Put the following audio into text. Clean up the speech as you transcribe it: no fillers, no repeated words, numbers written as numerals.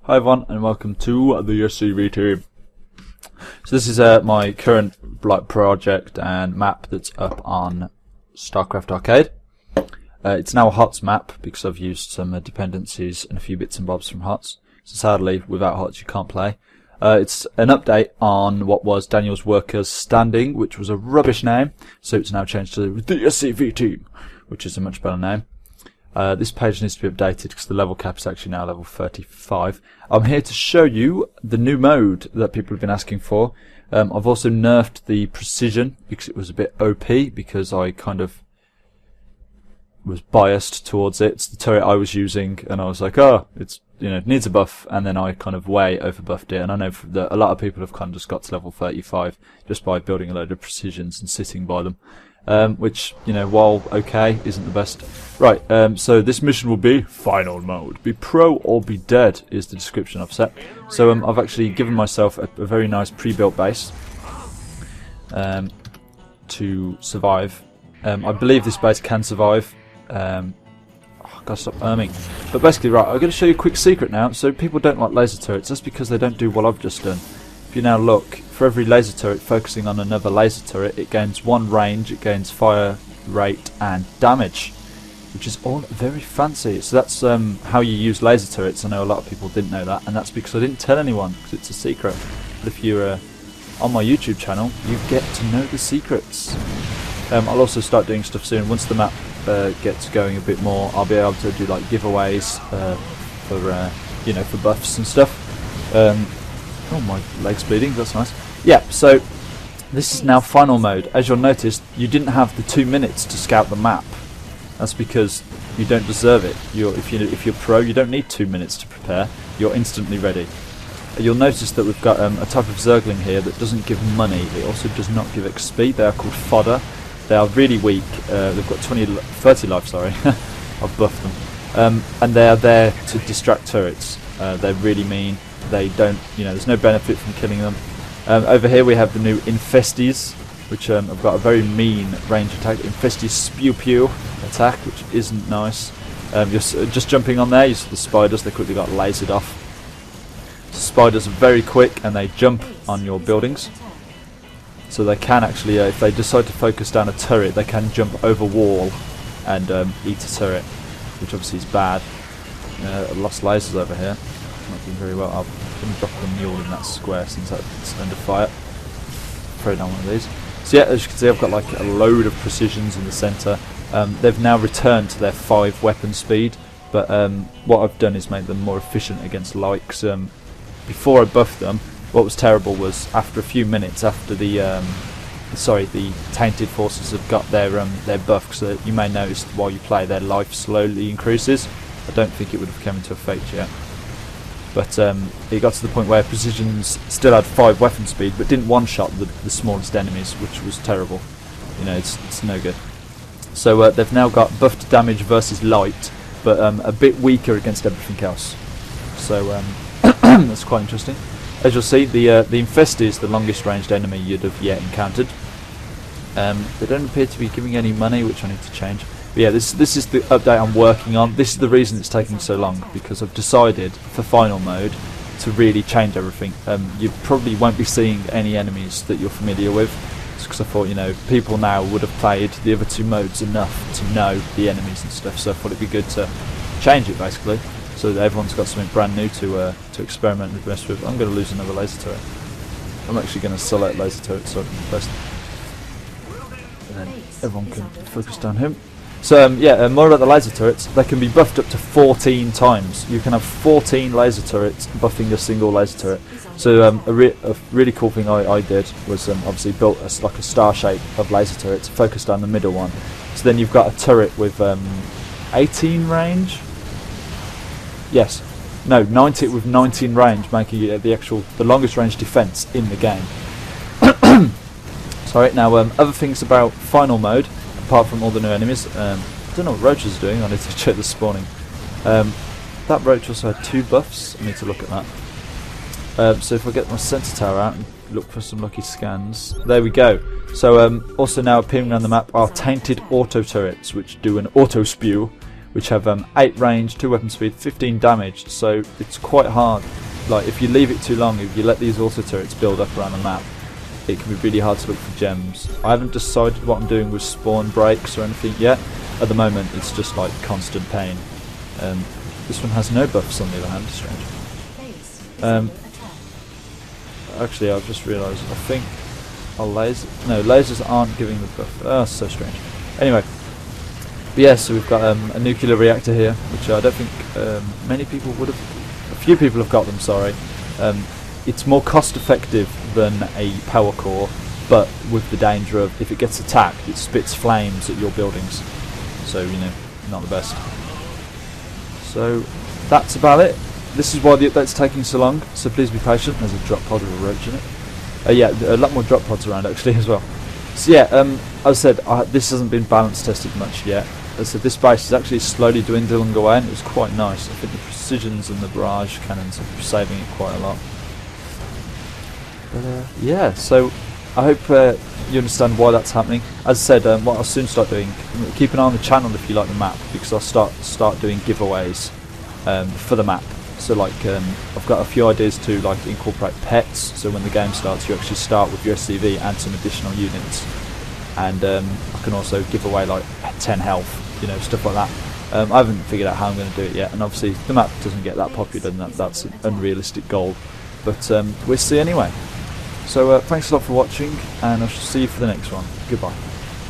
Hi everyone, and welcome to the SCV TEAM. So this is my current project and map that's up on StarCraft Arcade. It's now a HOTS map because I've used some dependencies and a few bits and bobs from HOTS. So sadly, without HOTS you can't play. It's an update on what was Daniel's Workers Standing, which was a rubbish name. So it's now changed to the SCV TEAM, which is a much better name. This page needs to be updated because the level cap is actually now level 35. I'm here to show you the new mode that people have been asking for. I've also nerfed the precision because it was a bit OP because I kind of was biased towards it. It's the turret I was using and I was like, oh, it's, you know, it needs a buff, and then I kind of way over buffed it, and I know that a lot of people have kind of just got to level 35 just by building a load of precisions and sitting by them. Which, you know, while okay, isn't the best. Right, so this mission will be final mode. Be pro or be dead is the description I've set. So I've actually given myself a very nice pre-built base to survive. I believe this base can survive. Oh, I've got to stop erming. But basically, right, I'm going to show you a quick secret now. So people don't like laser turrets. That's because they don't do what I've just done. If you now look, for every laser turret focusing on another laser turret, it gains 1 range, it gains fire rate and damage, which is all very fancy. So that's how you use laser turrets. I know a lot of people didn't know that, and that's because I didn't tell anyone, because it's a secret. But if you're on my YouTube channel, you get to know the secrets. I'll also start doing stuff soon. Once the map gets going a bit more, I'll be able to do like giveaways for you know, for buffs and stuff. Oh, my leg's bleeding, that's nice. Yeah, so this is now final mode. As you'll notice, you didn't have the 2 minutes to scout the map. That's because you don't deserve it. If you're pro, you don't need 2 minutes to prepare. You're instantly ready. You'll notice that we've got a type of Zergling here that doesn't give money. It also does not give XP. They are called fodder. They are really weak. They've got 30 life, sorry. I've buffed them. And they are there to distract turrets. They're really mean. They don't, you know, there's no benefit from killing them. Over here we have the new Infesties, which have got a very mean range attack. Infesties Spew Pew attack, which isn't nice. You're just jumping on there, you see the spiders, they quickly got lasered off. So spiders are very quick and they jump on your buildings. So they can actually, if they decide to focus down a turret, they can jump over wall and eat a turret, which obviously is bad. I lost lasers over here. Not doing very well. I'm going to drop the mule in that square since that's under fire. Throw down one of these. So yeah, as you can see, I've got like a load of precisions in the centre. They've now returned to their 5 weapon speed, but what I've done is made them more efficient against likes. Before I buffed them, what was terrible was after a few minutes, after the Tainted forces have got their buff, so you may notice while you play their life slowly increases. I don't think it would have come into effect yet. But it got to the point where Precisions still had 5 weapon speed, but didn't one-shot the smallest enemies, which was terrible. You know, it's no good. So they've now got buffed damage versus light, but a bit weaker against everything else. So that's quite interesting. As you'll see, the Infested is the longest ranged enemy you'd have yet encountered. They don't appear to be giving any money, which I need to change. But yeah, this is the update I'm working on. This is the reason it's taking so long, because I've decided for final mode to really change everything. You probably won't be seeing any enemies that you're familiar with, because I thought, you know, people now would have played the other 2 modes enough to know the enemies and stuff, so I thought it'd be good to change it basically, so that everyone's got something brand new to experiment with the rest with. I'm going to lose another laser turret. I'm actually going to select laser turrets so I can best, and then everyone can focus down him. So yeah, more about the laser turrets. They can be buffed up to 14 times. You can have 14 laser turrets buffing a single laser turret. So a really cool thing I did was obviously built like a star shape of laser turrets, focused on the middle one. So then you've got a turret with 18 range. Yes, no, 90 with 19 range, making it the longest range defense in the game. Sorry. Now other things about final mode. Apart from all the new enemies, I don't know what roaches are doing. I need to check the spawning. That roach also had 2 buffs. I need to look at that. So if I get my sensor tower out and look for some lucky scans, there we go. So also now appearing on the map are Tainted auto turrets, which do an auto spew, which have 8 range, 2 weapon speed, 15 damage, so it's quite hard. Like, if you leave it too long, if you let these auto turrets build up around the map, it can be really hard to look for gems. I haven't decided what I'm doing with spawn breaks or anything yet. At the moment, it's just like constant pain. This one has no buffs on the other hand, strange. Actually, I've just realised, I think lasers aren't giving the buff. Oh, so strange. Anyway, but yeah, so we've got a nuclear reactor here, which I don't think many people would have. A few people have got them, sorry. It's more cost effective than a power core, but with the danger of, if it gets attacked, it spits flames at your buildings. So, you know, not the best. So, that's about it. This is why the update's taking so long, so please be patient. There's a drop pod with a roach in it. Yeah, a lot more drop pods around actually as well. So yeah, as I said, this hasn't been balance tested much yet. As I said, this base is actually slowly dwindling away, and it was quite nice. I think the precisions and the barrage cannons are saving it quite a lot. But yeah, so I hope you understand why that's happening. As I said, what I'll soon start doing, keep an eye on the channel if you like the map, because I'll start doing giveaways for the map. So like, I've got a few ideas to like incorporate pets, so when the game starts you actually start with your SCV and some additional units, and I can also give away like 10 health, you know, stuff like that. I haven't figured out how I'm going to do it yet, and obviously the map doesn't get that popular, and that's an unrealistic goal, but we'll see anyway. So thanks a lot for watching, and I shall see you for the next one. Goodbye.